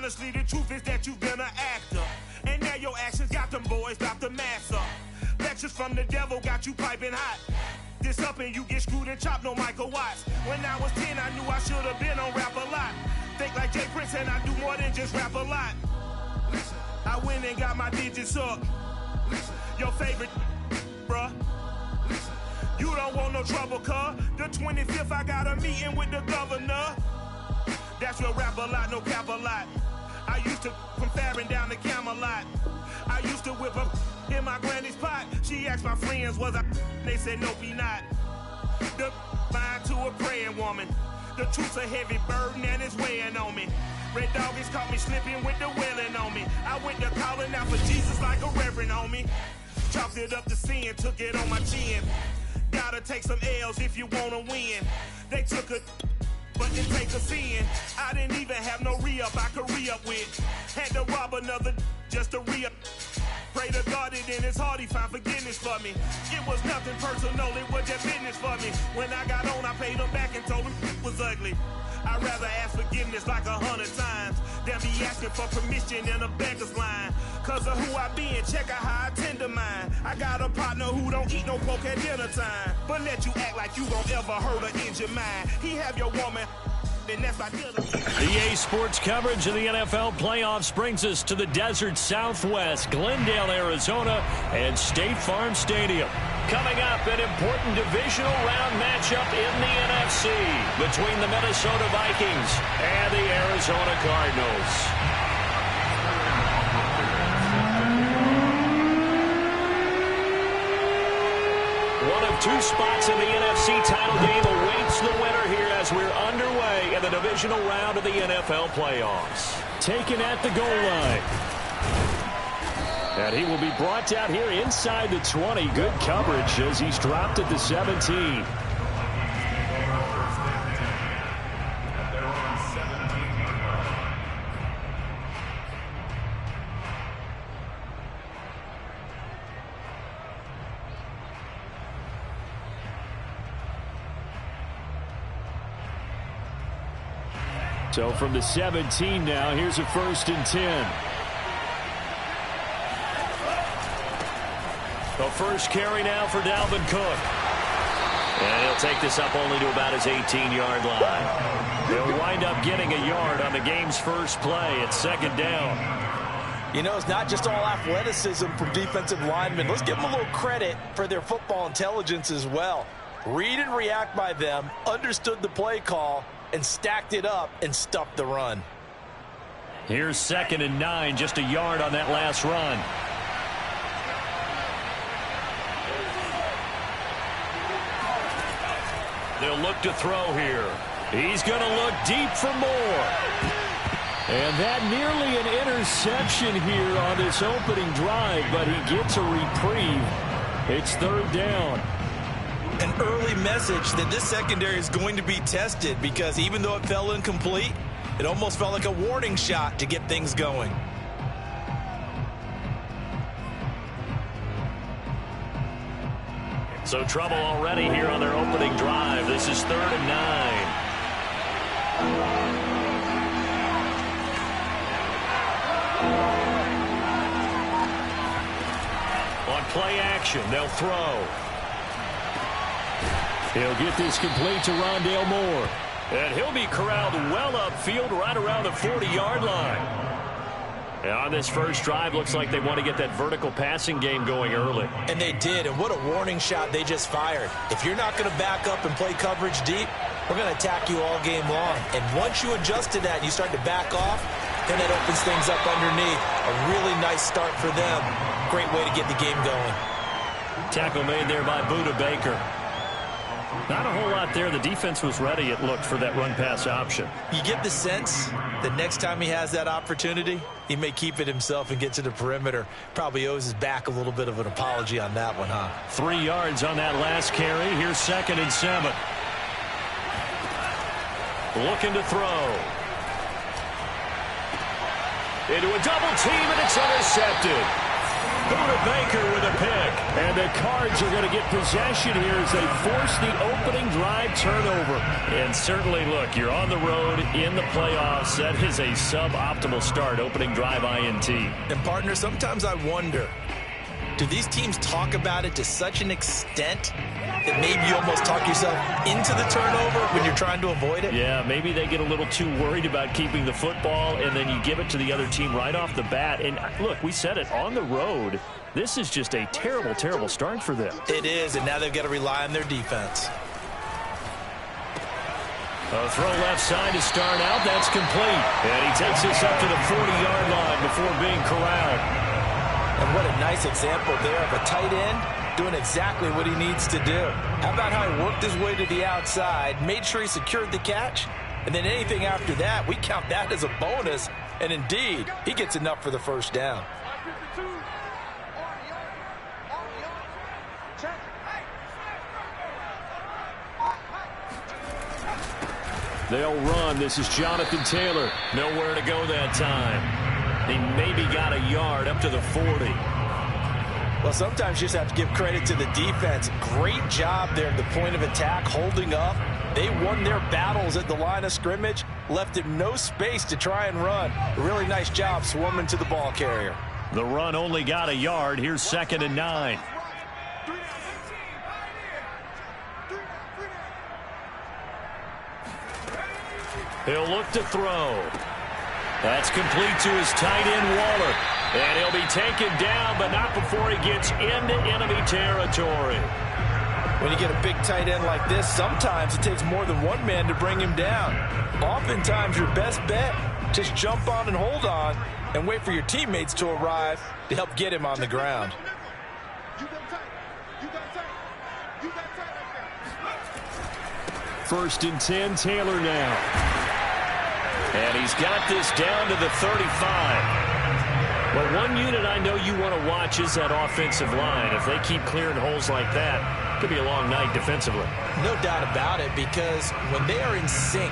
Honestly, the truth is that you've been an actor. And now your actions got them boys drop the mask up. Lectures from the devil got you piping hot. This up and you get screwed and chopped, no Michael Watts. When I was 10, I knew I should have been on Rap a Lot. Think like Jay Prince and I do more than just rap a lot. I went and got my digits up. Your favorite, bruh. You don't want no trouble, cuz. The 25th, I got a meeting with the governor. That's real rap a lot, no cap a lot. I used to from Farron down to Camelot. I used to whip up in my granny's pot. She asked my friends, was I? They said, nope, he not. The line to a praying woman. The truth's a heavy burden and it's weighing on me. Red Dog has caught me slipping with the wailing on me. I went to calling out for Jesus like a reverend on me. Chopped it up to sin, took it on my chin. Gotta take some L's if you wanna win. They took a but didn't take a sin. I didn't even have no re-up I could re-up with. Had to rob another just to re-up. Pray to God it in his heart he found forgiveness for me. It was nothing personal, it was just business for me. When I got on, I paid him back and told him it was ugly. I'd rather ask forgiveness like 100 times than be asking for permission in a beggar's line. Cause of who I be and check out how I tend to mine. I got a partner who don't eat no pork at dinner time, but let you act like you gon' ever hurt or injure mine. He have your woman, and that's my dinner. EA Sports coverage of the NFL playoffs brings us to the desert Southwest, Glendale, Arizona, and State Farm Stadium. Coming up, an important divisional round matchup in the NFC between the Minnesota Vikings and the Arizona Cardinals. One of two spots in the NFC title game awaits the winner here as we're underway in the divisional round of the NFL playoffs. Taken at the goal line. And he will be brought down here inside the 20. Good coverage as he's dropped at the 17. So from the 17 now, here's a 1st and 10. The first carry now for Dalvin Cook. And he'll take this up only to about his 18-yard line. He'll wind up getting a yard on the game's first play at 2nd down. You know, it's not just all athleticism from defensive linemen. Let's give them a little credit for their football intelligence as well. Read and react by them, understood the play call, and stacked it up and stuffed the run. Here's 2nd and 9, just a yard on that last run. They'll look to throw here. He's going to look deep for more. And that nearly an interception here on this opening drive, but he gets a reprieve. It's 3rd down. An early message that this secondary is going to be tested, because even though it fell incomplete, it almost felt like a warning shot to get things going. So trouble already here on their opening drive. This is 3rd and 9. On play action, they'll throw. He'll get this complete to Rondale Moore. And he'll be corralled well upfield right around the 40-yard line. And on this first drive, looks like they want to get that vertical passing game going early. And they did, and what a warning shot they just fired. If you're not going to back up and play coverage deep, we're going to attack you all game long. And once you adjust to that and you start to back off, then that opens things up underneath. A really nice start for them. Great way to get the game going. Tackle made there by Budda Baker. Not a whole lot there. The defense was ready, it looked, for that run-pass option. You get the sense that next time he has that opportunity, he may keep it himself and get to the perimeter. Probably owes his back a little bit of an apology on that one, huh? 3 yards on that last carry. Here's 2nd and 7. Looking to throw. Into a double team, and it's intercepted. Buda Baker with a pick. And the Cards are going to get possession here as they force the opening drive turnover. And certainly, look, you're on the road in the playoffs. That is a suboptimal start, opening drive INT. And, partner, sometimes I wonder, do these teams talk about it to such an extent that maybe you almost talk yourself into the turnover when you're trying to avoid it? Yeah, maybe they get a little too worried about keeping the football, and then you give it to the other team right off the bat. And, look, we said it, on the road, this is just a terrible, terrible start for them. It is, and now they've got to rely on their defense. A throw left side to start out. That's complete. And he takes this up to the 40-yard line before being corralled. And what a nice example there of a tight end doing exactly what he needs to do. How about how he worked his way to the outside, made sure he secured the catch, and then anything after that, we count that as a bonus. And indeed, he gets enough for the first down. They'll run. This is Jonathan Taylor. Nowhere to go that time. He maybe got a yard up to the 40. Well, sometimes you just have to give credit to the defense. Great job there at the point of attack, holding up. They won their battles at the line of scrimmage, left him no space to try and run. A really nice job swarming to the ball carrier. The run only got a yard. Here's 2nd and 9. He'll look to throw. That's complete to his tight end, Waller. And he'll be taken down, but not before he gets into enemy territory. When you get a big tight end like this, sometimes it takes more than one man to bring him down. Oftentimes, your best bet, just jump on and hold on and wait for your teammates to arrive to help get him on the ground. First and 10, Taylor now. And he's got this down to the 35. Well, one unit I know you want to watch is that offensive line. If they keep clearing holes like that, it could be a long night defensively. No doubt about it, because when they are in sync,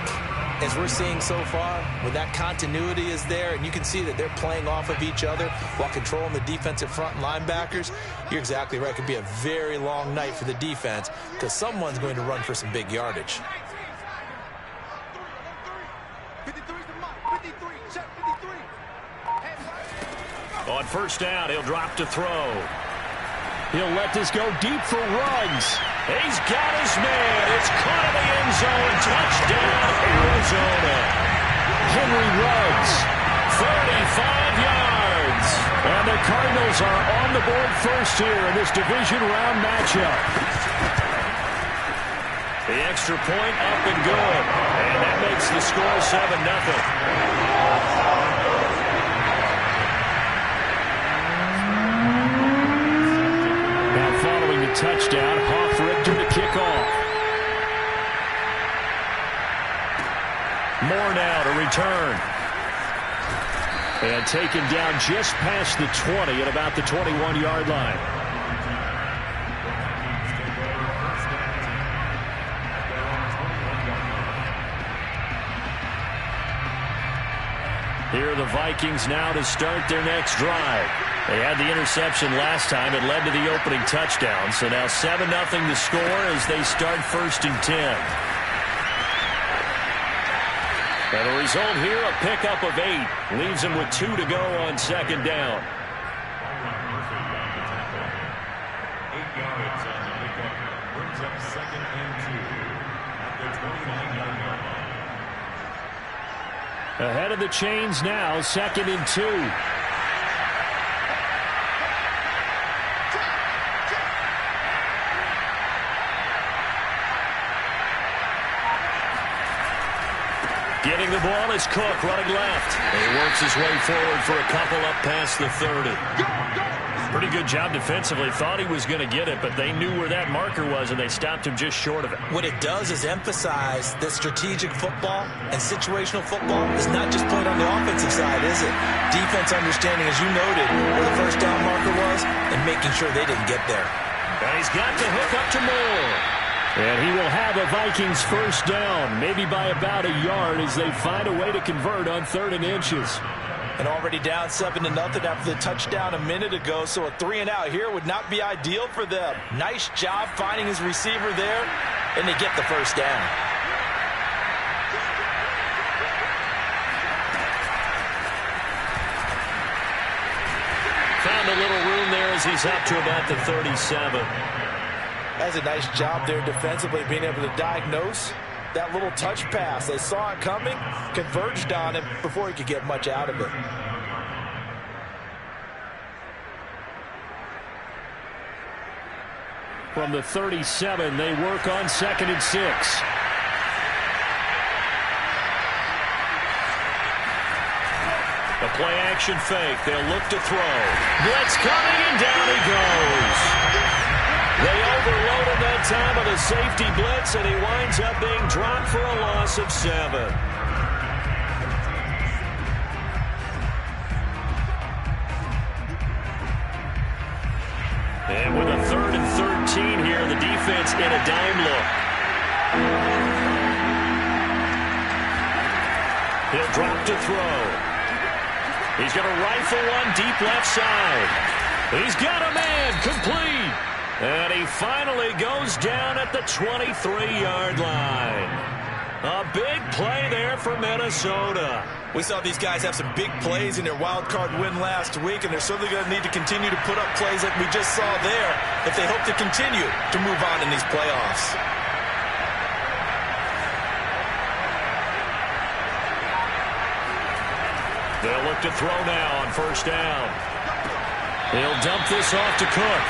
as we're seeing so far, when that continuity is there, and you can see that they're playing off of each other while controlling the defensive front and linebackers, you're exactly right. It could be a very long night for the defense because someone's going to run for some big yardage. On first down, he'll drop to throw. He'll let this go deep for Ruggs. He's got his man. It's caught in the end zone. Touchdown, Arizona. Henry Ruggs, 35 yards. And the Cardinals are on the board first here in this division round matchup. The extra point up and good. And that makes the score 7-0. Touchdown, Hoff-Richter to kick off. Moore now to return. And taken down just past the 20 at about the 21-yard line. Here are the Vikings now to start their next drive. They had the interception last time. It led to the opening touchdown. So now 7-0 the score as they start first and 10. And the result here, a pickup of 8. Leaves them with 2 to go on second down. 8 yards on the pickup. Brings up 2nd and 2 at the 29-yard line. Ahead of the chains now, 2nd and 2. Getting the ball is Cook, running left. And he works his way forward for a couple up past the 30. Pretty good job defensively. Thought he was going to get it, but they knew where that marker was, and they stopped him just short of it. What it does is emphasize that strategic football and situational football is not just played on the offensive side, is it? Defense understanding, as you noted, where the first down marker was and making sure they didn't get there. And he's got the hook up to Moore. And he will have a Vikings first down, maybe by about a yard as they find a way to convert on 3rd and inches. And already down 7-0 after the touchdown a minute ago, so a 3-and-out here would not be ideal for them. Nice job finding his receiver there, and they get the first down. Found a little room there as he's up to about the 37. That's a nice job there defensively, being able to diagnose that little touch pass. They saw it coming, converged on him before he could get much out of it. From the 37, they work on 2nd and 6. The play-action fake. They'll look to throw. Blitz coming, and down he goes. They overload him that time with a safety blitz, and he winds up being dropped for a loss of 7. And with a 3rd and 13 here, the defense in a dime look. He'll drop to throw. He's going to rifle one deep left side. He's got a man, complete. And he finally goes down at the 23-yard line. A big play there for Minnesota. We saw these guys have some big plays in their wild card win last week, and they're certainly going to need to continue to put up plays like we just saw there if they hope to continue to move on in these playoffs. They'll look to throw now on 1st down. He'll dump this off to Cook.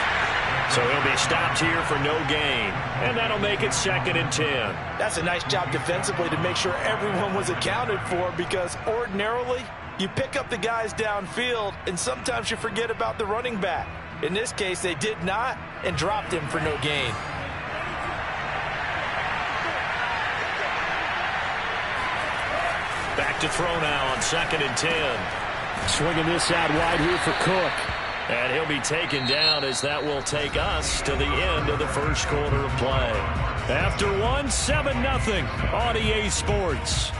So he'll be stopped here for no gain. And that'll make it 2nd and 10. That's a nice job defensively to make sure everyone was accounted for, because ordinarily you pick up the guys downfield and sometimes you forget about the running back. In this case, they did not and dropped him for no gain. Back to throw now on 2nd and 10. Swinging this out wide here for Cook. And he'll be taken down, as that will take us to the end of the first quarter of play. After 7-0 on EA Sports.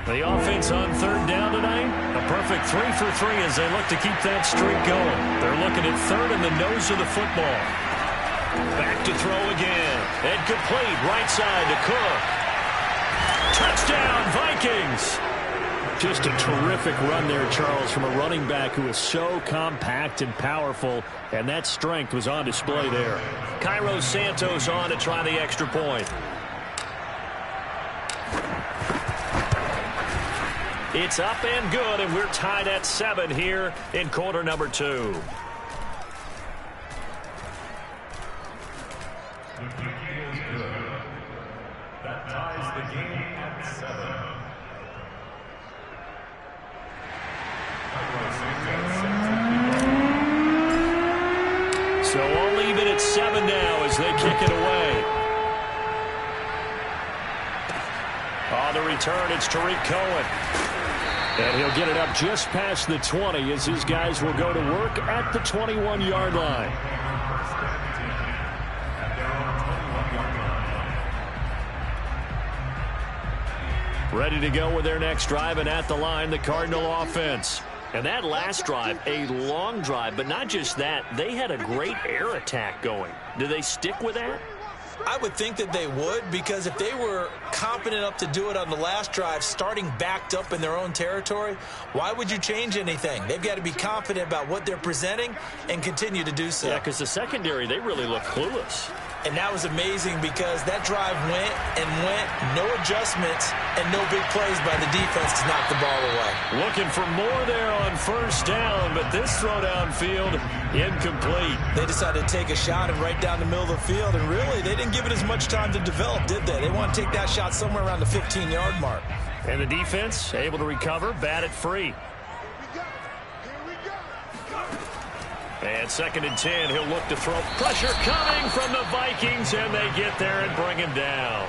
The offense on 3rd down tonight, a perfect 3 for 3 as they look to keep that streak going. They're looking at 3rd in the nose of the football. Back to throw again. And complete, right side to Cook. Touchdown, Vikings! Just a terrific run there, Charles, from a running back who is so compact and powerful, and that strength was on display there. Cairo Santos on to try the extra point. It's up and good, and we're tied at 7 here in quarter number 2. The kick is good. That ties the game at 7. So all even at 7 now as they kick it away. On the return, it's Tariq Cohen. And he'll get it up just past the 20 as his guys will go to work at the 21-yard line. Ready to go with their next drive, and at the line, the Cardinal offense. And that last drive, a long drive, but not just that, they had a great air attack going. Do they stick with that? I would think that they would, because if they were confident enough to do it on the last drive, starting backed up in their own territory, why would you change anything? They've got to be confident about what they're presenting and continue to do so. Yeah, because the secondary, they really look clueless. And that was amazing because that drive went and went, no adjustments, and no big plays by the defense to knock the ball away. Looking for more there on 1st down, but this throw downfield, incomplete. They decided to take a shot and right down the middle of the field, and really, they didn't give it as much time to develop, did they? They want to take that shot somewhere around the 15-yard mark. And the defense able to recover, bat it free. And 2nd and 10, he'll look to throw. Pressure coming from the Vikings, and they get there and bring him down.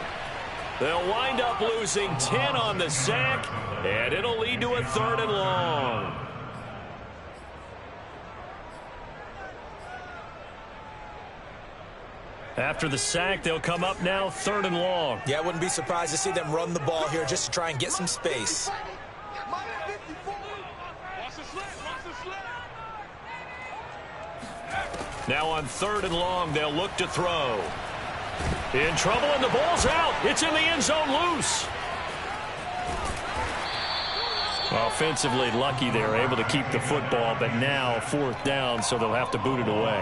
They'll wind up losing 10 on the sack, and it'll lead to a 3rd and long. After the sack, they'll come up now 3rd and long. Yeah, I wouldn't be surprised to see them run the ball here just to try and get some space. Now on 3rd and long, they'll look to throw. In trouble, and the ball's out. It's in the end zone loose. Offensively lucky they're able to keep the football, but now 4th down, so they'll have to boot it away.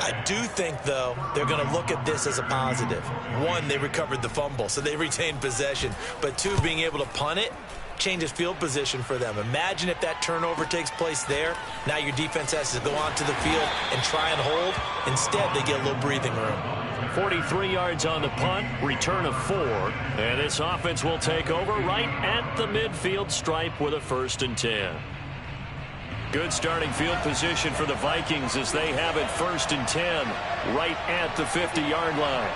I do think, though, they're going to look at this as a positive. 1, they recovered the fumble, so they retained possession. But 2, being able to punt it changes field position for them. Imagine if that turnover takes place there. Now your defense has to go onto the field and try and hold. Instead, they get a little breathing room. 43 yards on the punt, return of 4. And this offense will take over right at the midfield stripe with a 1st and 10. Good starting field position for the Vikings as they have it 1st and 10 right at the 50-yard line.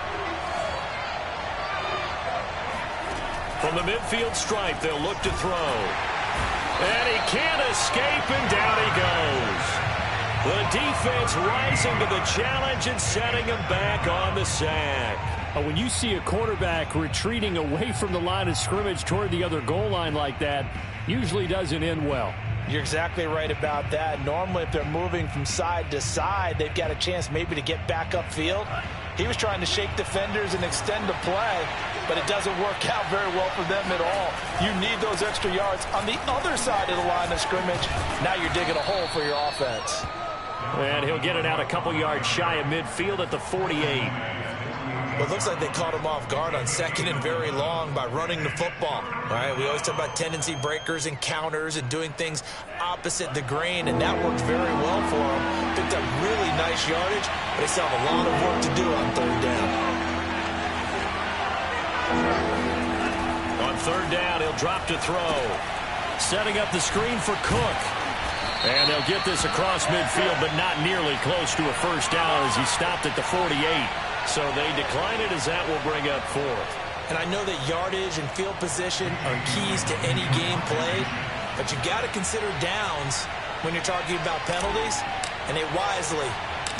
From the midfield stripe, they'll look to throw. And he can't escape, and down he goes. The defense rising to the challenge and setting him back on the sack. When you see a quarterback retreating away from the line of scrimmage toward the other goal line like that, usually doesn't end well. You're exactly right about that. Normally, if they're moving from side to side, they've got a chance maybe to get back upfield. He was trying to shake defenders and extend the play, but it doesn't work out very well for them at all. You need those extra yards on the other side of the line of scrimmage. Now you're digging a hole for your offense. And he'll get it out a couple yards shy of midfield at the 48. Well, it looks like they caught him off guard on 2nd and very long by running the football. All right, we always talk about tendency breakers and counters and doing things opposite the grain, and that worked very well for them. Picked up really nice yardage, but they still have a lot of work to do on 3rd down. On 3rd down, he'll drop to throw. Setting up the screen for Cook. And they'll get this across midfield, but not nearly close to a 1st down as he stopped at the 48. So they decline it as that will bring up 4th. And I know that yardage and field position are keys to any game played, but you got to consider downs when you're talking about penalties, and they wisely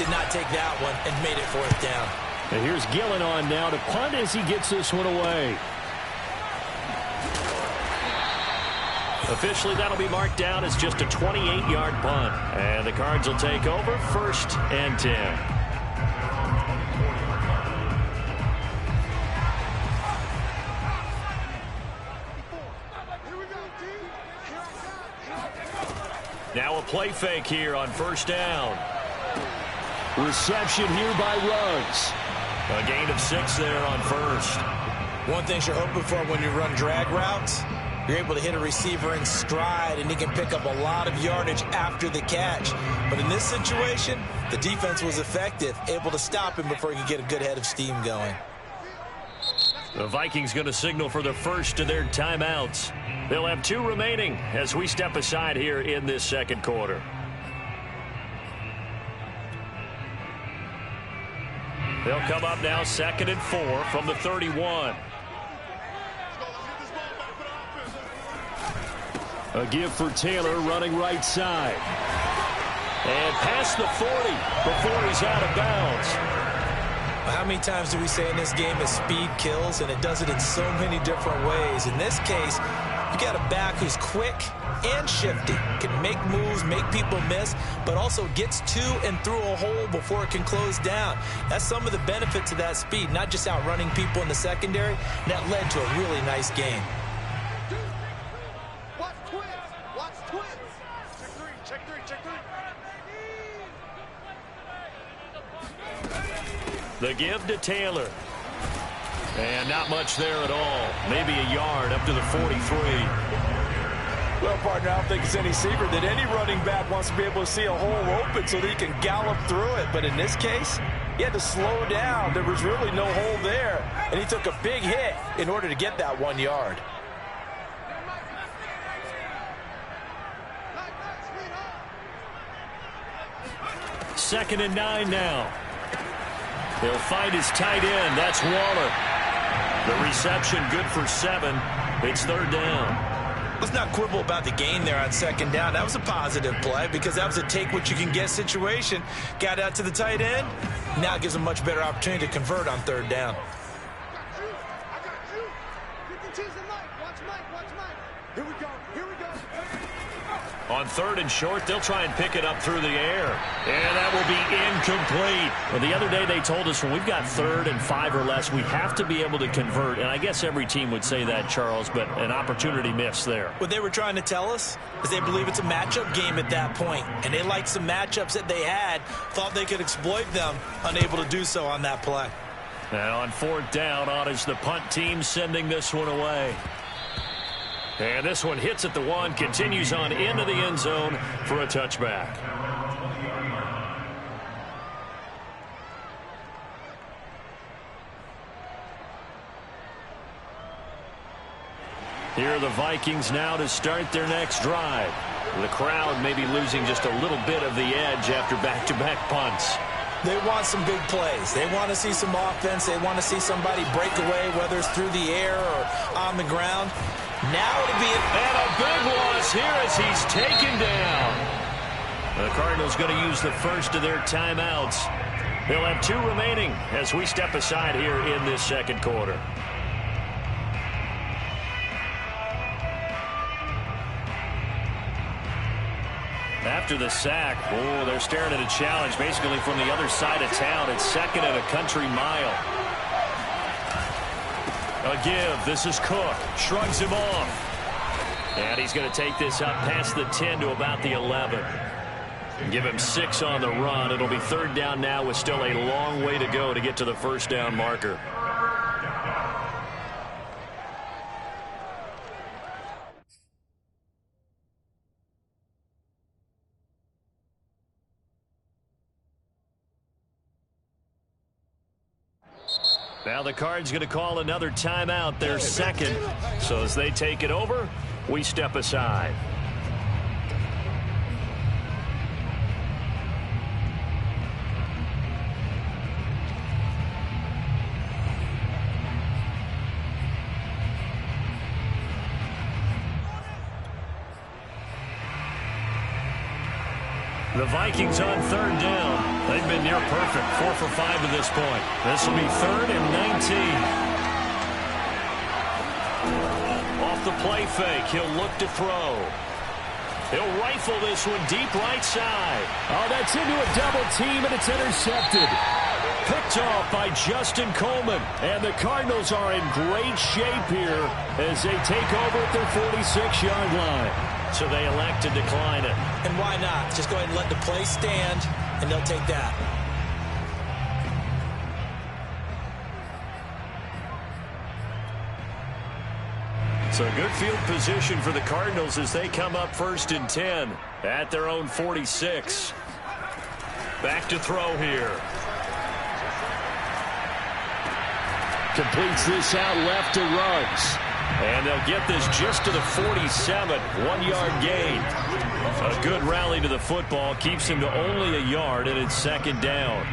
did not take that one and made it 4th down. And here's Gillen on now to punt as he gets this one away. Officially, that'll be marked down as just a 28-yard punt. And the Cards will take over 1st and 10. Now a play fake here on 1st down. Reception here by Ruggs. A gain of 6 there on 1st. One thing you're hoping for when you run drag routes, you're able to hit a receiver in stride, and he can pick up a lot of yardage after the catch. But in this situation, the defense was effective, able to stop him before he could get a good head of steam going. The Vikings going to signal for the first of their timeouts. They'll have 2 remaining as we step aside here in this 2nd quarter. They'll come up now 2nd and 4 from the 31. A give for Taylor running right side. And past the 40 before he's out of bounds. How many times do we say in this game that speed kills, and it does it in so many different ways? In this case, you got a back who's quick and shifty, can make moves, make people miss, but also gets to and through a hole before it can close down. That's some of the benefits of that speed, not just outrunning people in the secondary. That led to a really nice game. The give to Taylor. And not much there at all. Maybe a yard up to the 43. Well, partner, I don't think it's any secret that any running back wants to be able to see a hole open so that he can gallop through it. But in this case, he had to slow down. There was really no hole there. And he took a big hit in order to get that 1 yard. Second and 9 now. He'll find his tight end. That's Waller. The reception good for 7. It's third down. Let's not quibble about the gain there on second down. That was a positive play because that was a take-what-you-can-get situation. Got out to the tight end. Now it gives them a much better opportunity to convert on third down. On third and short, they'll try and pick it up through the air. And that will be incomplete. Well, the other day they told us when we've got 3rd and 5 or less, we have to be able to convert. And I guess every team would say that, Charles, but an opportunity missed there. What they were trying to tell us is they believe it's a matchup game at that point. And they liked some matchups that they had, thought they could exploit them, unable to do so on that play. Now on 4th down, on is the punt team sending this one away. And this one hits at the 1, continues on into the end zone for a touchback. Here are the Vikings now to start their next drive. The crowd may be losing just a little bit of the edge after back-to-back punts. They want some big plays. They want to see some offense. They want to see somebody break away, whether it's through the air or on the ground. Now it'll be and a big loss here as he's taken down. The Cardinals going to use the first of their timeouts. They'll have 2 remaining as we step aside here in this second quarter. After the sack, they're staring at a challenge basically from the other side of town. It's 2nd and a country mile. A give. This is Cook. Shrugs him off. And he's going to take this up past the 10 to about the 11. Give him 6 on the run. It'll be 3rd down now with still a long way to go to get to the first down marker. Now the Cards going to call another timeout, their second. So as they take it over, we step aside. The Vikings on 3rd down. They've been near perfect, 4 for 5 to this point. This will be 3rd and 19. Off the play fake, he'll look to throw. He'll rifle this one deep right side. Oh, that's into a double team, and it's intercepted. Picked off by Justin Coleman. And the Cardinals are in great shape here as they take over at their 46-yard line. So they elect to decline it. And why not? Just go ahead and let the play stand, and they'll take that. So good field position for the Cardinals as they come up 1st and 10 at their own 46. Back to throw here. Completes this out left to Ruggs. And they'll get this just to the 47, 1-yard gain. A good rally to the football keeps him to only a yard, and it's 2nd down.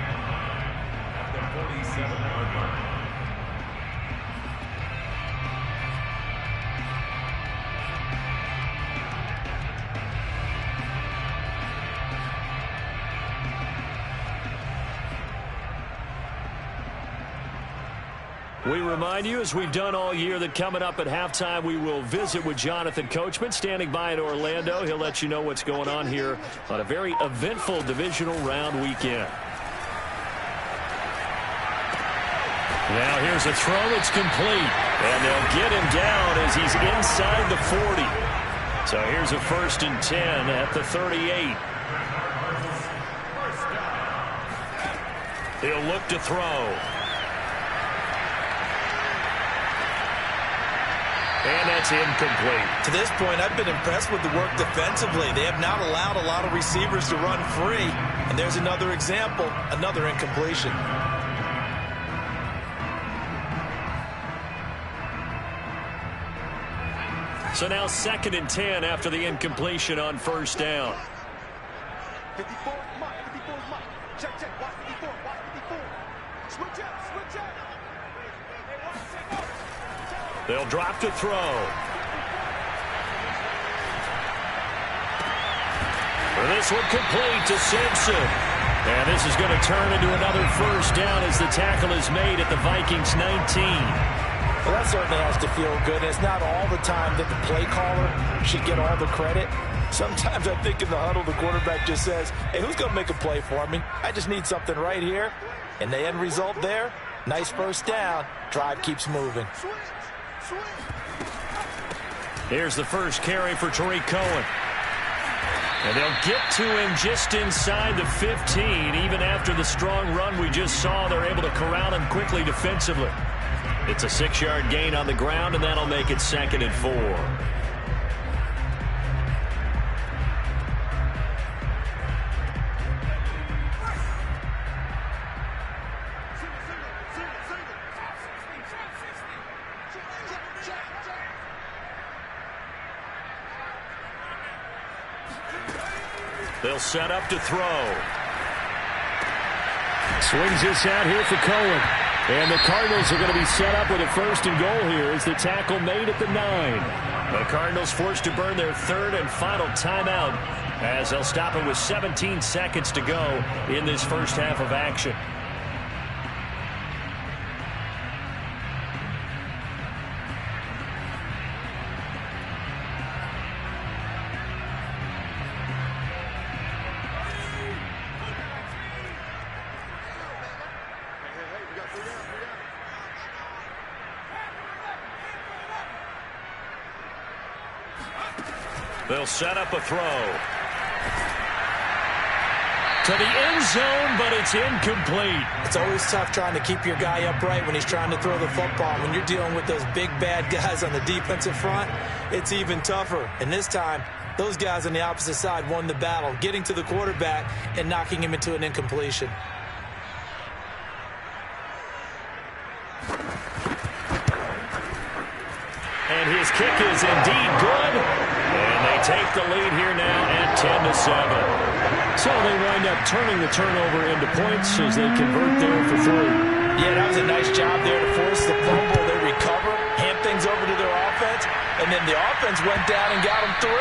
We remind you, as we've done all year, that coming up at halftime, we will visit with Jonathan Coachman, standing by in Orlando. He'll let you know what's going on here on a very eventful divisional round weekend. Now here's a throw that's complete, and they'll get him down as he's inside the 40. So here's a 1st and 10 at the 38. He'll look to throw. And that's incomplete. To this point, I've been impressed with the work defensively. They have not allowed a lot of receivers to run free. And there's another example, another incompletion. So now 2nd and 10 after the incompletion on 1st down. 54, Mike, 54, Mike. Check, check, watch 54, watch 54. Switch up, switch up. Hey, watch, check up. They'll drop to throw. This one complete to Simpson. And this is going to turn into another first down as the tackle is made at the Vikings 19. Well, that certainly has to feel good. It's not all the time that the play caller should get all the credit. Sometimes I think in the huddle, the quarterback just says, hey, who's going to make a play for me? I just need something right here. And the end result there, nice first down. Drive keeps moving. Here's the first carry for Tariq Cohen. And they'll get to him just inside the 15. Even after the strong run we just saw, they're able to corral him quickly defensively. It's a 6-yard gain on the ground, and that'll make it 2nd and 4. They'll set up to throw. Swings this out here for Cohen. And the Cardinals are going to be set up with a 1st and goal here as the tackle made at the 9. The Cardinals forced to burn their 3rd and final timeout as they'll stop it with 17 seconds to go in this first half of action. They'll set up a throw. To the end zone, but it's incomplete. It's always tough trying to keep your guy upright when he's trying to throw the football. When you're dealing with those big, bad guys on the defensive front, it's even tougher. And this time, those guys on the opposite side won the battle, getting to the quarterback and knocking him into an incompletion. And his kick is indeed good. And they take the lead here now at 10-7. So they wind up turning the turnover into points as they convert there for 3. Yeah, that was a nice job there to force the fumble. They recover, hand things over to their offense, and then the offense went down and got them 3.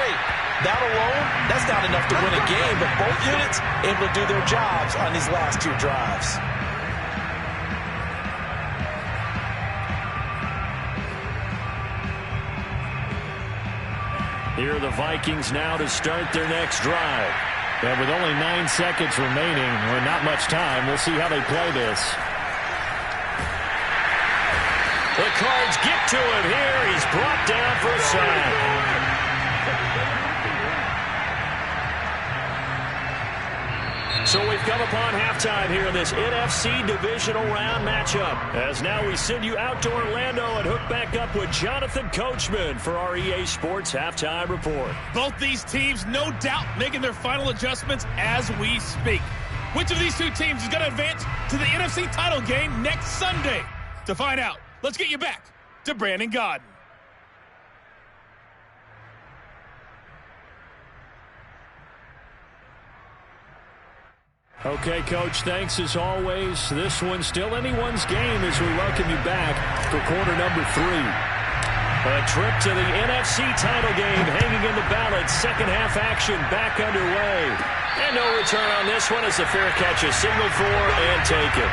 That alone, that's not enough to win a game, but both units able to do their jobs on these last 2 drives. Here are the Vikings now to start their next drive. And with only 9 seconds remaining, or not much time, we'll see how they play this. The Cards get to him here. He's brought down for a sack. So we've come upon halftime here in this NFC divisional round matchup. As now we send you out to Orlando and hook back up with Jonathan Coachman for our EA Sports Halftime Report. Both these teams, no doubt, making their final adjustments as we speak. Which of these 2 teams is going to advance to the NFC title game next Sunday? To find out, let's get you back to Brandon Gaudin. Okay, Coach, thanks as always. This one's still anyone's game as we welcome you back for quarter number 3. A trip to the NFC title game hanging in the balance. Second half action back underway. And no return on this one as the fair catch is signaled for and taken.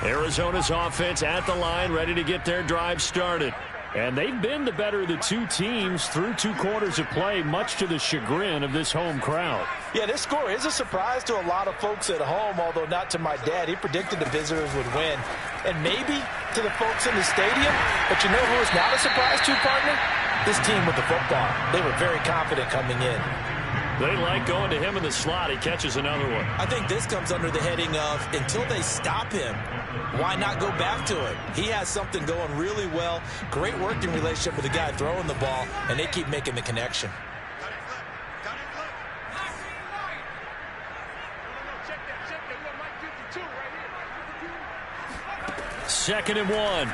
Arizona's offense at the line, ready to get their drive started. And they've been the better of the 2 teams through 2 quarters of play, much to the chagrin of this home crowd. Yeah, this score is a surprise to a lot of folks at home, although not to my dad. He predicted the visitors would win. And maybe to the folks in the stadium. But you know who is not a surprise to, partner? This team with the football. They were very confident coming in. They like going to him in the slot. He catches another one. I think this comes under the heading of until they stop him, why not go back to it? He has something going really well. Great working relationship with the guy throwing the ball, and they keep making the connection. Second and 1.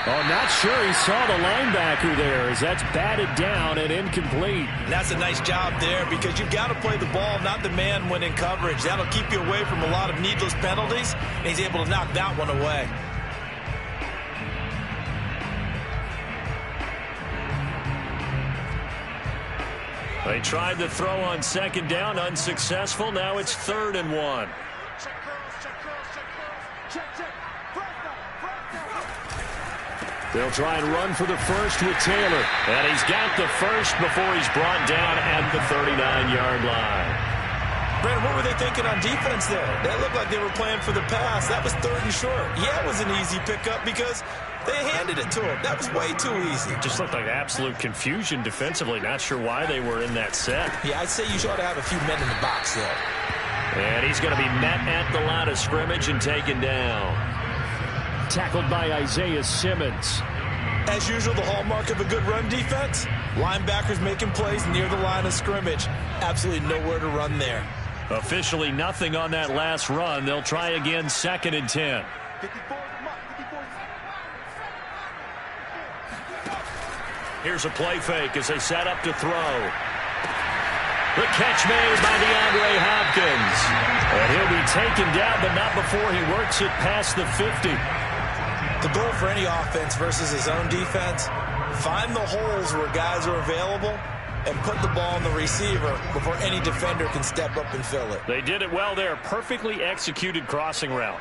Oh, not sure he saw the linebacker there as that's batted down and incomplete. And that's a nice job there because you've got to play the ball, not the man when in coverage. That'll keep you away from a lot of needless penalties, and he's able to knock that one away. They tried to throw on second down, unsuccessful. Now it's 3rd and 1. They'll try and run for the first with Taylor. And he's got the first before he's brought down at the 39-yard line. Brandon, what were they thinking on defense there? That looked like they were playing for the pass. That was 3rd and short. Yeah, it was an easy pickup because they handed it to him. That was way too easy. Just looked like absolute confusion defensively. Not sure why they were in that set. Yeah, I'd say you ought to have a few men in the box there. And he's going to be met at the line of scrimmage and taken down. Tackled by Isaiah Simmons. As usual, the hallmark of a good run defense, linebackers making plays near the line of scrimmage. Absolutely nowhere to run there. Officially nothing on that last run. They'll try again, 2nd and 10. Here's a play fake as they set up to throw. The catch made by DeAndre Hopkins. And he'll be taken down, but not before he works it past the 50. The goal for any offense versus his own defense, find the holes where guys are available and put the ball on the receiver before any defender can step up and fill it. They did it well there. Perfectly executed crossing route.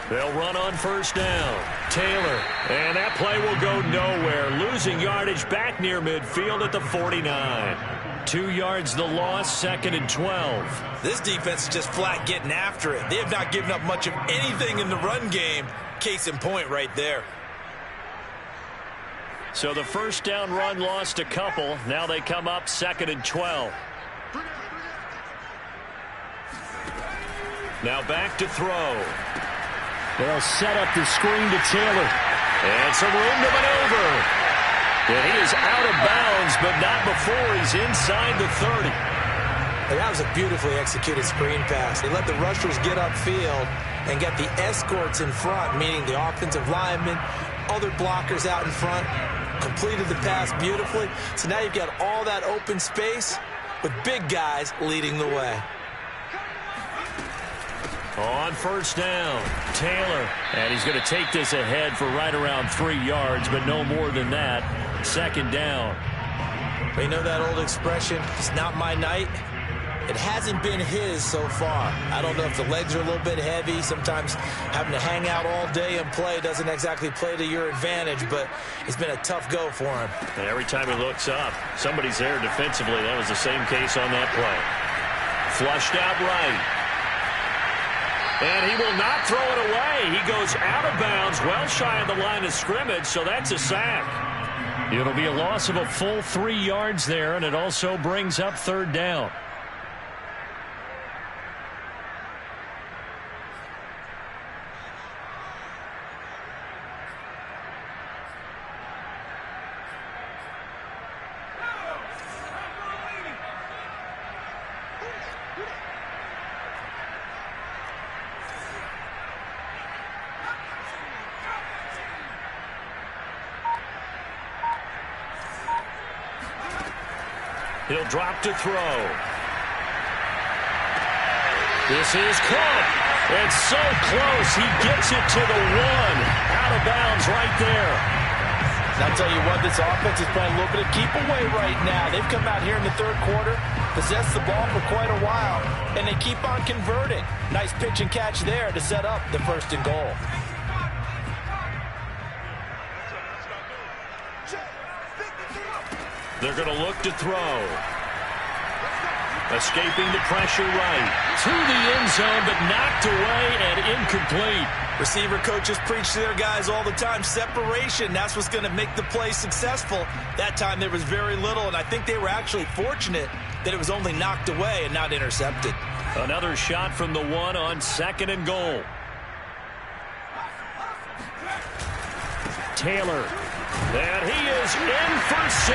They'll run on 1st down. Taylor. And that play will go nowhere. Losing yardage back near midfield at the 49. 2 yards the loss, 2nd and 12. This defense is just flat getting after it. They have not given up much of anything in the run game. Case in point right there. So the 1st down run lost a couple. Now they come up 2nd and 12. Now back to throw. They'll set up the screen to Taylor. And some room to maneuver. And he is out of bounds, but not before he's inside the 30. And that was a beautifully executed screen pass. They let the rushers get upfield and get the escorts in front, meaning the offensive linemen, other blockers out in front, completed the pass beautifully. So now you've got all that open space with big guys leading the way. On 1st down, Taylor. And he's going to take this ahead for right around 3 yards, but no more than that. 2nd down. You know that old expression, it's not my night? It hasn't been his so far. I don't know if the legs are a little bit heavy. Sometimes having to hang out all day and play doesn't exactly play to your advantage, but it's been a tough go for him. And every time he looks up, somebody's there defensively. That was the same case on that play. Flushed out right. And he will not throw it away. He goes out of bounds, well shy of the line of scrimmage, so that's a sack. It'll be a loss of a full 3 yards there, and it also brings up 3rd down. He'll drop to throw. This is caught. It's so close. He gets it to the 1. Out of bounds right there. And I'll tell you what, this offense is playing a little bit of keep away right now. They've come out here in the 3rd quarter, possessed the ball for quite a while, and they keep on converting. Nice pitch and catch there to set up the 1st and goal. They're going to look to throw. Escaping the pressure right. To the end zone, but knocked away and incomplete. Receiver coaches preach to their guys all the time. Separation, that's what's going to make the play successful. That time there was very little, and I think they were actually fortunate that it was only knocked away and not intercepted. Another shot from the 1 on 2nd and goal. Taylor. And he is in for 6.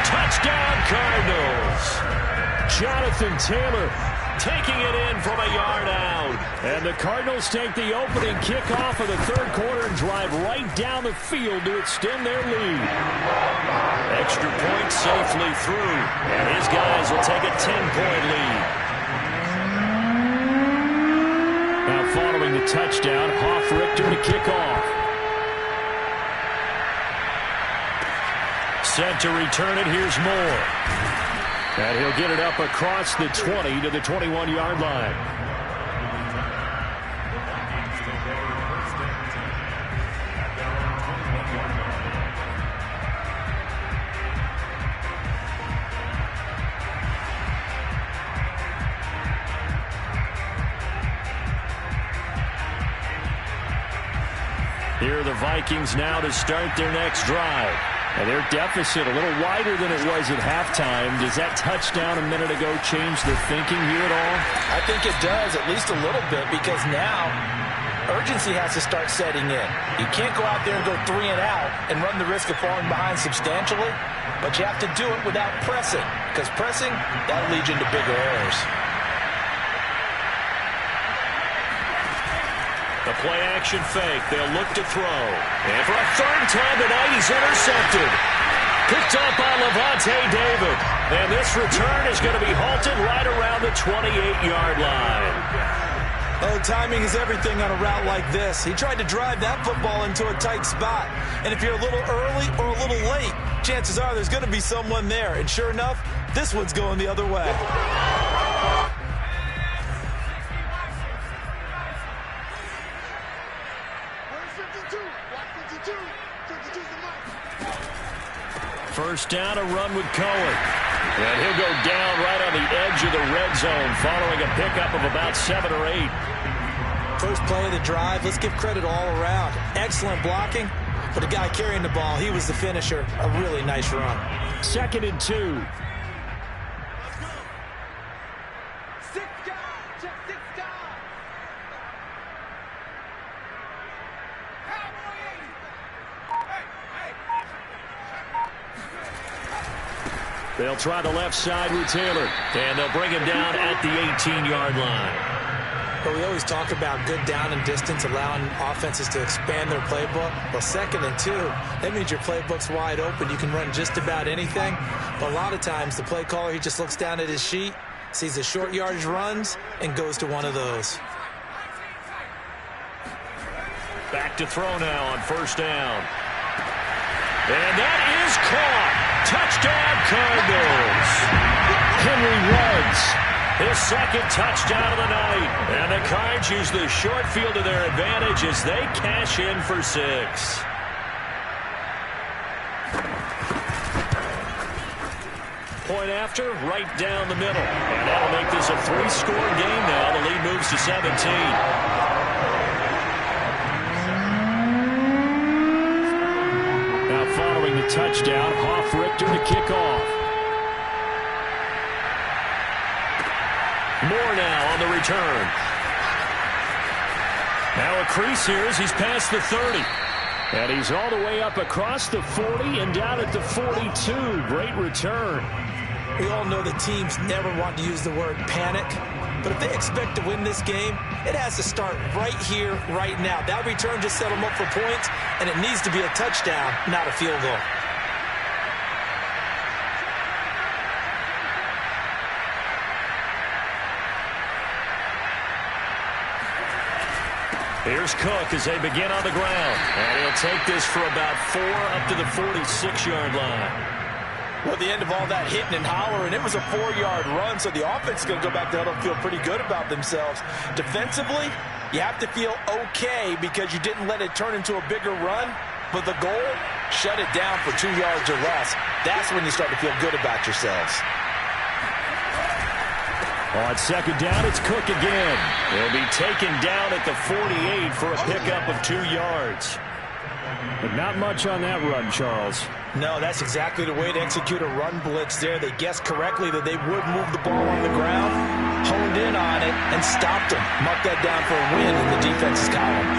Touchdown, Cardinals. Jonathan Taylor taking it in from a yard out. And the Cardinals take the opening kickoff of the third quarter and drive right down the field to extend their lead. Extra point safely through, and his guys will take a 10-point lead. Now following the touchdown, Hoff-Richter to kick off. Set to return it, here's Moore. And he'll get it up across the 20 to the 21-yard line. Here are the Vikings now to start their next drive. And their deficit a little wider than it was at halftime. Does that touchdown a minute ago change their thinking here at all? I think it does, at least a little bit, because now urgency has to start setting in. You can't go out there and go 3 and out and run the risk of falling behind substantially, but you have to do it without pressing, because pressing, that'll lead you into bigger errors. The play-action fake. They'll look to throw. And for a third time tonight, he's intercepted. Picked up by Levante David. And this return is going to be halted right around the 28-yard line. Oh, timing is everything on a route like this. He tried to drive that football into a tight spot. And if you're a little early or a little late, chances are there's going to be someone there. And sure enough, this one's going the other way. First down, a run with Cohen. And he'll go down right on the edge of the red zone following a pickup of about 7 or 8. First play of the drive, let's give credit all around. Excellent blocking, but the guy carrying the ball, he was the finisher. A really nice run. 2nd and 2. They'll try the left side with Taylor, and they'll bring him down at the 18-yard line. But we always talk about good down and distance, allowing offenses to expand their playbook. Well, 2nd and 2, that means your playbook's wide open. You can run just about anything. But a lot of times, the play caller, he just looks down at his sheet, sees the short yardage runs, and goes to one of those. Back to throw now on first down. And that is caught. Touchdown, Cardinals. Henry Ruggs, his 2nd touchdown of the night. And the Cards use the short field to their advantage as they cash in for 6. Point after, right down the middle. And that'll make this a 3-score game now. The lead moves to 17. Following the touchdown, Hoff-Richter to kick off. Moore now on the return. Now a crease here as he's past the 30. And he's all the way up across the 40 and down at the 42. Great return. We all know the teams never want to use the word panic. But if they expect to win this game, it has to start right here, right now. That return just set them up for points, and it needs to be a touchdown, not a field goal. Here's Cook as they begin on the ground. And he'll take this for about 4 up to the 46-yard line. Well, the end of all that hitting and hollering, it was a 4-yard run, so the offense is going to go back there and feel pretty good about themselves. Defensively, you have to feel okay because you didn't let it turn into a bigger run, but the goal, shut it down for 2 yards or less. That's when you start to feel good about yourselves. On 2nd down, it's Cook again. He'll be taken down at the 48 for a pickup of 2 yards. But not much on that run, Charles. No, that's exactly the way to execute a run blitz there. They guessed correctly that they would move the ball on the ground, honed in on it, and stopped them. Mark that down for a win in the defense's column.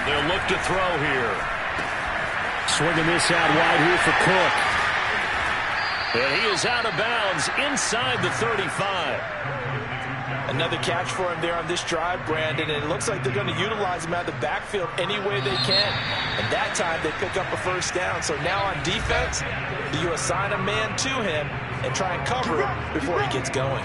They'll look to throw here. Swinging this out wide here for Cook. And he is out of bounds inside the 35. Another catch for him there on this drive, Brandon, and it looks like they're going to utilize him out of the backfield any way they can. And that time they pick up a first down. So now on defense, do you assign a man to him and try and cover him before he gets going?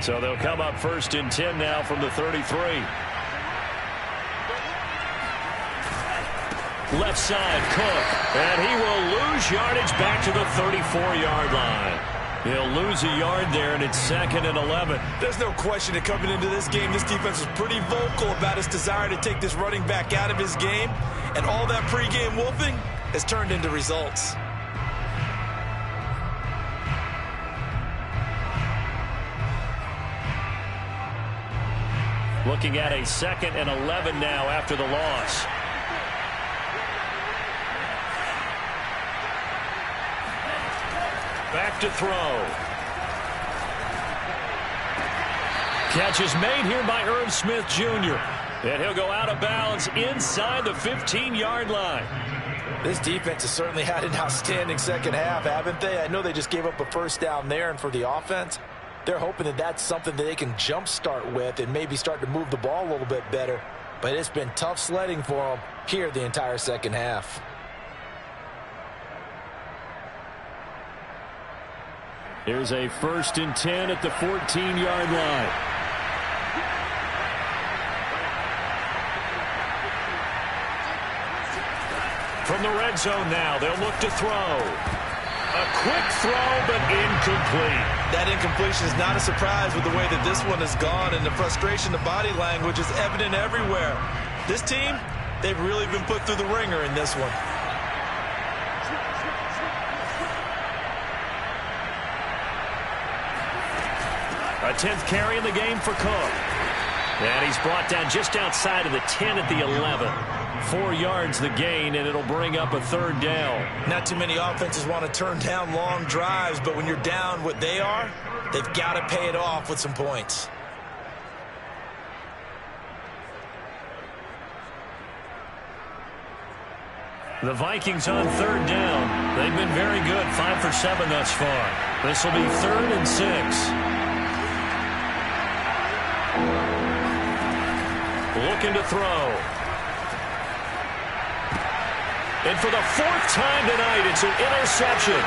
So they'll come up 1st and 10 now from the 33. Left side, Cook. And he will lose yardage back to the 34-yard line. He'll lose a yard there, and it's 2nd and 11. There's no question that coming into this game, this defense was pretty vocal about its desire to take this running back out of his game. And all that pregame wolfing has turned into results. Looking at a 2nd and 11 now after the loss. Back to throw. Catch is made here by Irv Smith Jr. And he'll go out of bounds inside the 15-yard line. This defense has certainly had an outstanding second half, haven't they? I know they just gave up a first down there, and for the offense, they're hoping that that's something that they can jumpstart with and maybe start to move the ball a little bit better. But it's been tough sledding for them here the entire second half. Here's a 1st and 10 at the 14-yard line. From the red zone now, they'll look to throw. A quick throw, but incomplete. That incompletion is not a surprise with the way that this one has gone, and the frustration, the body language is evident everywhere. This team, they've really been put through the ringer in this one. A 10th carry in the game for Cook. And he's brought down just outside of the 10 at the 11. 4 yards the gain, and it'll bring up a 3rd down. Not too many offenses want to turn down long drives, but when you're down what they are, they've got to pay it off with some points. The Vikings on 3rd down. They've been very good, 5 for 7 thus far. This will be 3rd and 6. Looking to throw. And for the 4th time tonight, it's an interception.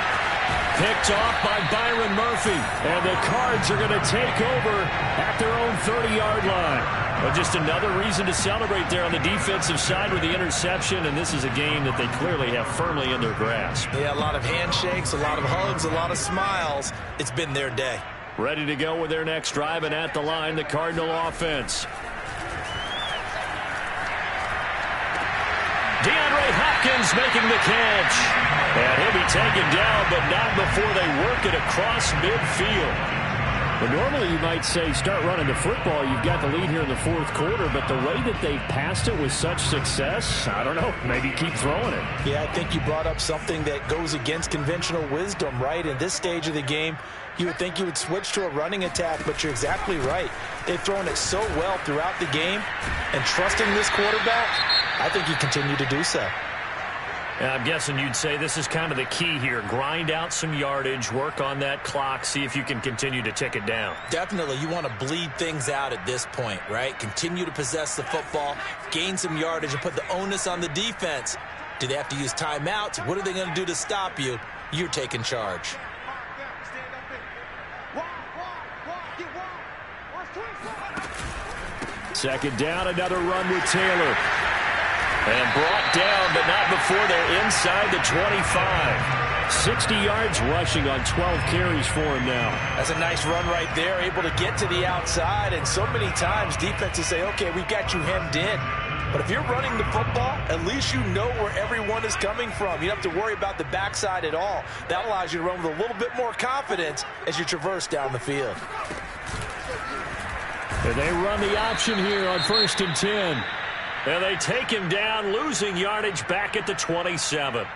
Picked off by Byron Murphy. And the Cards are going to take over at their own 30-yard line. But just another reason to celebrate there on the defensive side with the interception. And this is a game that they clearly have firmly in their grasp. Yeah, a lot of handshakes, a lot of hugs, a lot of smiles. It's been their day. Ready to go with their next drive, and at the line, the Cardinal offense. DeAndre Hopkins making the catch. And he'll be taken down, but not before they work it across midfield. Well, normally you might say start running the football. You've got the lead here in the 4th quarter, but the way that they've passed it with such success, I don't know, maybe keep throwing it. Yeah, I think you brought up something that goes against conventional wisdom, right? In this stage of the game, you would think you would switch to a running attack, but you're exactly right. They've thrown it so well throughout the game, and trusting this quarterback, I think you continue to do so. And I'm guessing you'd say this is kind of the key here. Grind out some yardage, work on that clock, see if you can continue to tick it down. Definitely. You want to bleed things out at this point, right? Continue to possess the football, gain some yardage, and put the onus on the defense. Do they have to use timeouts? What are they going to do to stop you? You're taking charge. Second down, another run with Taylor. And brought down, but not before they're inside the 25. 60 yards rushing on 12 carries for him now. That's a nice run right there, able to get to the outside. And so many times defenses say, okay, we've got you hemmed in. But if you're running the football, at least you know where everyone is coming from. You don't have to worry about the backside at all. That allows you to run with a little bit more confidence as you traverse down the field. And they run the option here on 1st and 10. And they take him down, losing yardage back at the 27.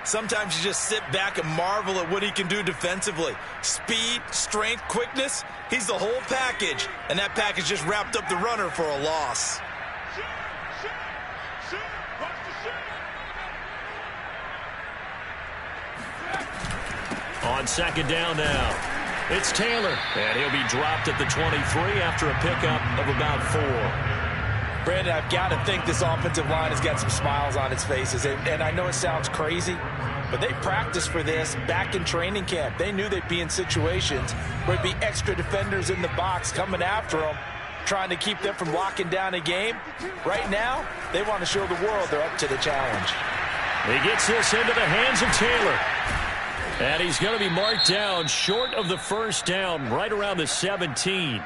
Sometimes you just sit back and marvel at what he can do defensively. Speed, strength, quickness, he's the whole package. And that package just wrapped up the runner for a loss. On second down now, it's Taylor, and he'll be dropped at the 23 after a pickup of about 4. Brandon, I've got to think this offensive line has got some smiles on its faces. And I know it sounds crazy, but they practiced for this back in training camp. They knew they'd be in situations where there'd be extra defenders in the box coming after them, trying to keep them from locking down a game. Right now, they want to show the world they're up to the challenge. He gets this into the hands of Taylor. And he's going to be marked down short of the first down, right around the 17.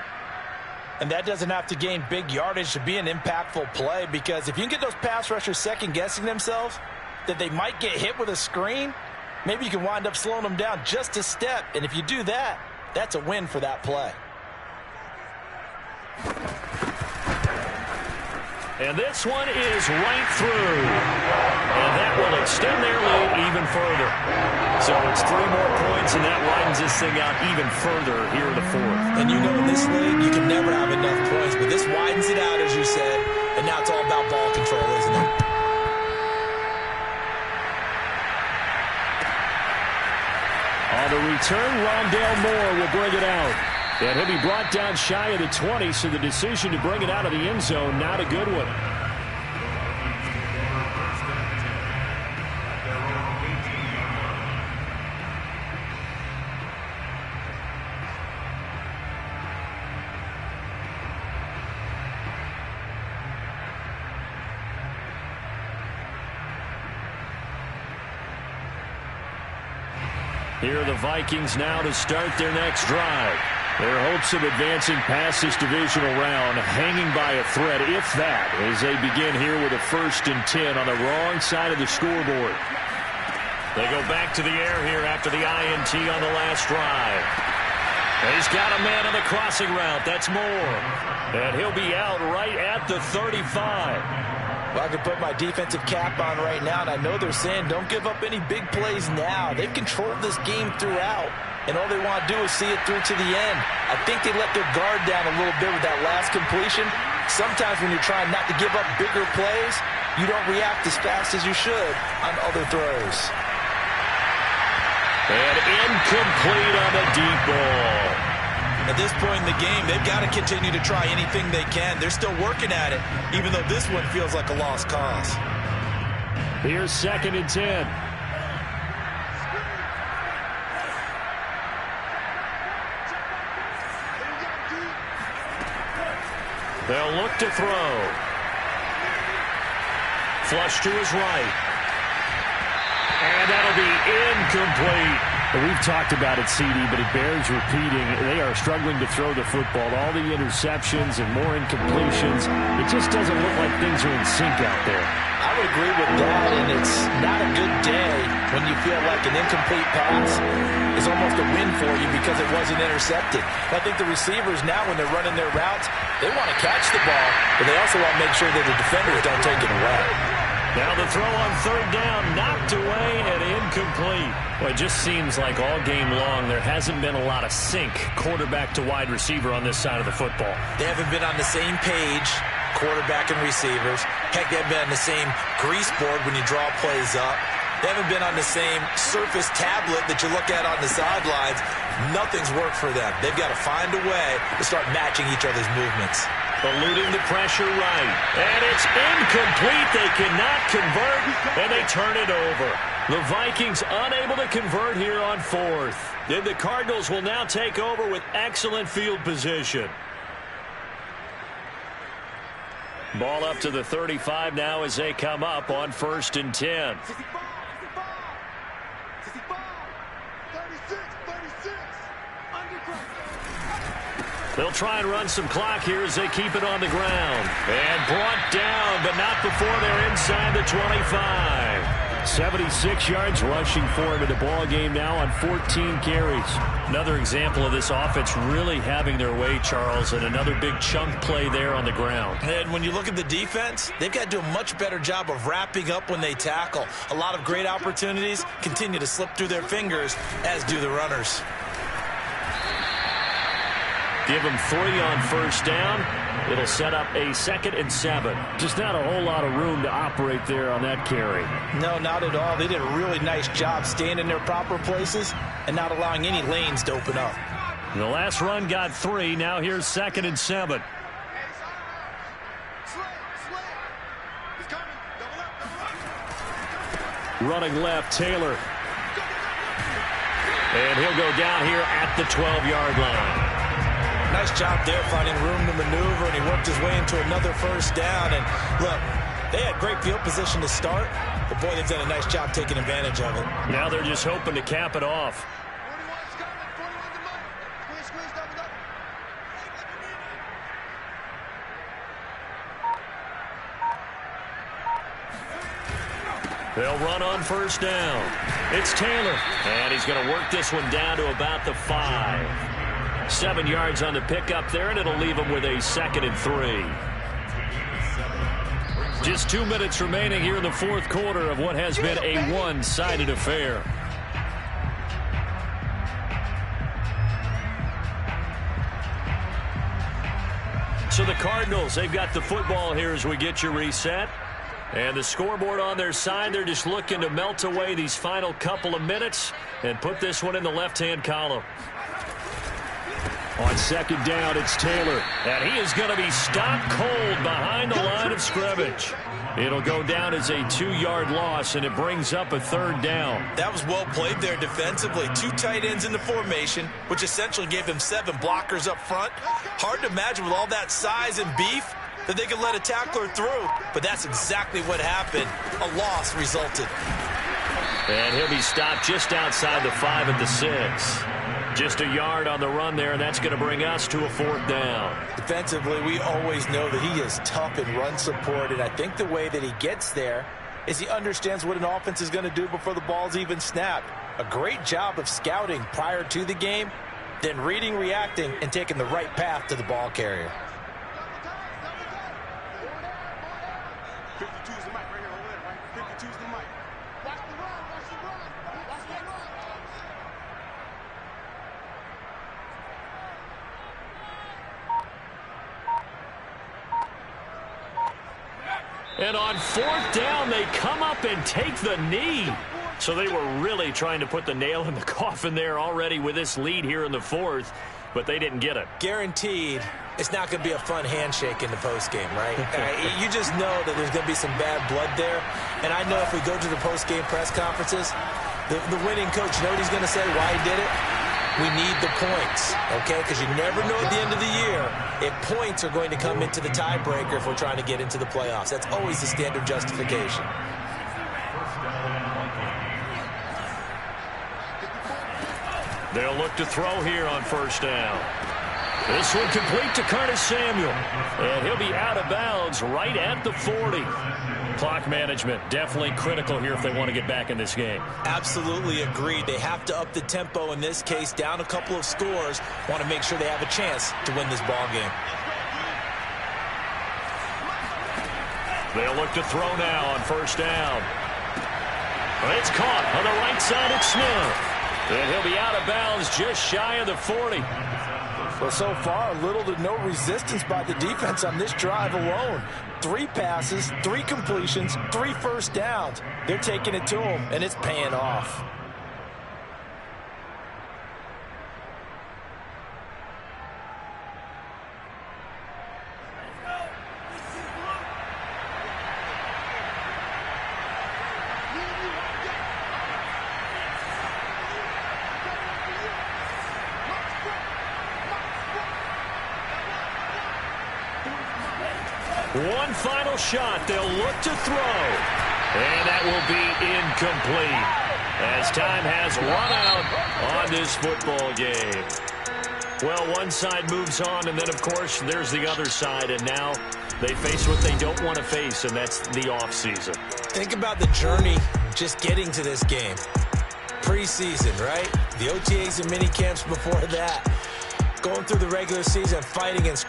And that doesn't have to gain big yardage to be an impactful play, because if you can get those pass rushers second-guessing themselves that they might get hit with a screen, maybe you can wind up slowing them down just a step. And if you do that, that's a win for that play. And this one is right through. And that will extend their lead even further. So it's 3 more points, and that widens this thing out even further here in the 4th. And you know in this league, you can never have enough points, but this widens it out, as you said, and now it's all about ball control, isn't it? On the return, Rondale Moore will bring it out. And he'll be brought down shy of the 20, so the decision to bring it out of the end zone, not a good one. Here are the Vikings now to start their next drive. Their hopes of advancing past this divisional round hanging by a thread, if that, as they begin here with a 1st and 10 on the wrong side of the scoreboard. They go back to the air here after the INT on the last drive. He's got a man on the crossing route. That's Moore. And he'll be out right at the 35. Well, I can put my defensive cap on right now, and I know they're saying don't give up any big plays now. They've controlled this game throughout, and all they want to do is see it through to the end. I think they let their guard down a little bit with that last completion. Sometimes when you're trying not to give up bigger plays, you don't react as fast as you should on other throws. And incomplete on the deep ball. At this point in the game, they've got to continue to try anything they can. They're still working at it, even though this one feels like a lost cause. Here's 2nd and 10. They'll look to throw. Flush to his right. And that'll be incomplete. We've talked about it, CD, but it bears repeating. They are struggling to throw the football. All the interceptions and more incompletions. It just doesn't look like things are in sync out there. I would agree with that, and it's not a good day when you feel like an incomplete pass is almost a win for you because it wasn't intercepted. I think the receivers now, when they're running their routes, they want to catch the ball, but they also want to make sure that the defenders don't take it away. Now the throw on 3rd down, knocked away and incomplete. Well, it just seems like all game long there hasn't been a lot of sync quarterback to wide receiver on this side of the football. They haven't been on the same page, quarterback and receivers. Heck, they haven't been on the same grease board when you draw plays up. They haven't been on the same surface tablet that you look at on the sidelines. Nothing's worked for them. They've got to find a way to start matching each other's movements. Eluding the pressure right. And it's incomplete. They cannot convert, and they turn it over. The Vikings unable to convert here on 4th. Then the Cardinals will now take over with excellent field position. Ball up to the 35 now as they come up on 1st and 10. They'll try and run some clock here as they keep it on the ground. And brought down, but not before they're inside the 25. 76 yards rushing for him in the ball game now on 14 carries. Another example of this offense really having their way, Charles, and another big chunk play there on the ground. And when you look at the defense, they've got to do a much better job of wrapping up when they tackle. A lot of great opportunities continue to slip through their fingers, as do the runners. Give them 3 on first down. It'll set up a 2nd and 7. Just not a whole lot of room to operate there on that carry. No, not at all. They did a really nice job staying in their proper places and not allowing any lanes to open up. The last run got 3. Now here's 2nd and 7. Running left, Taylor. And he'll go down here at the 12-yard line. Nice job there finding room to maneuver, and he worked his way into another first down. And look, they had great field position to start, but boy, they've done a nice job taking advantage of it. Now they're just hoping to cap it off. They'll run on first down. It's Taylor, and he's going to work this one down to about the 5. 7 yards on the pickup there, and it'll leave him with a 2nd and 3. Just 2 minutes remaining here in the fourth quarter of what has been a one-sided affair. So the Cardinals, they've got the football here as we get you reset. And the scoreboard on their side, they're just looking to melt away these final couple of minutes and put this one in the left-hand column. On second down, it's Taylor. And he is going to be stopped cold behind the line of scrimmage. It'll go down as a 2-yard loss, and it brings up a 3rd down. That was well played there defensively. 2 tight ends in the formation, which essentially gave them 7 blockers up front. Hard to imagine with all that size and beef that they could let a tackler through. But that's exactly what happened. A loss resulted. And he'll be stopped just outside the 5 at the 6. Just a yard on the run there, and that's going to bring us to a 4th down. Defensively, we always know that he is tough in run support, and I think the way that he gets there is he understands what an offense is going to do before the ball's even snapped. A great job of scouting prior to the game, then reading, reacting, and taking the right path to the ball carrier. And on 4th down, they come up and take the knee. So they were really trying to put the nail in the coffin there already with this lead here in the 4th, but they didn't get it. Guaranteed, it's not going to be a fun handshake in the postgame, right? You just know that there's going to be some bad blood there. And I know if we go to the postgame press conferences, the winning coach, you know what he's going to say, why he did it? We need the points, okay? Because you never know at the end of the year if points are going to come into the tiebreaker if we're trying to get into the playoffs. That's always the standard justification. They'll look to throw here on first down. This one complete to Curtis Samuel. And he'll be out of bounds right at the 40. Clock management definitely critical here if they want to get back in this game. Absolutely agreed. They have to up the tempo in this case, down a couple of scores. Want to make sure they have a chance to win this ball game. They'll look to throw now on first down. It's caught on the right side. It's Smith. And he'll be out of bounds just shy of the 40. Well, so far, little to no resistance by the defense on this drive alone. 3 passes, 3 completions, 3 first downs. They're taking it to him, and it's paying off. One final shot. They'll look to throw. And that will be incomplete as time has run out on this football game. Well, one side moves on, and then, of course, there's the other side, and now they face what they don't want to face, and that's the offseason. Think about the journey just getting to this game. Preseason, right? The OTAs and mini camps before that. Going through the regular season, fighting and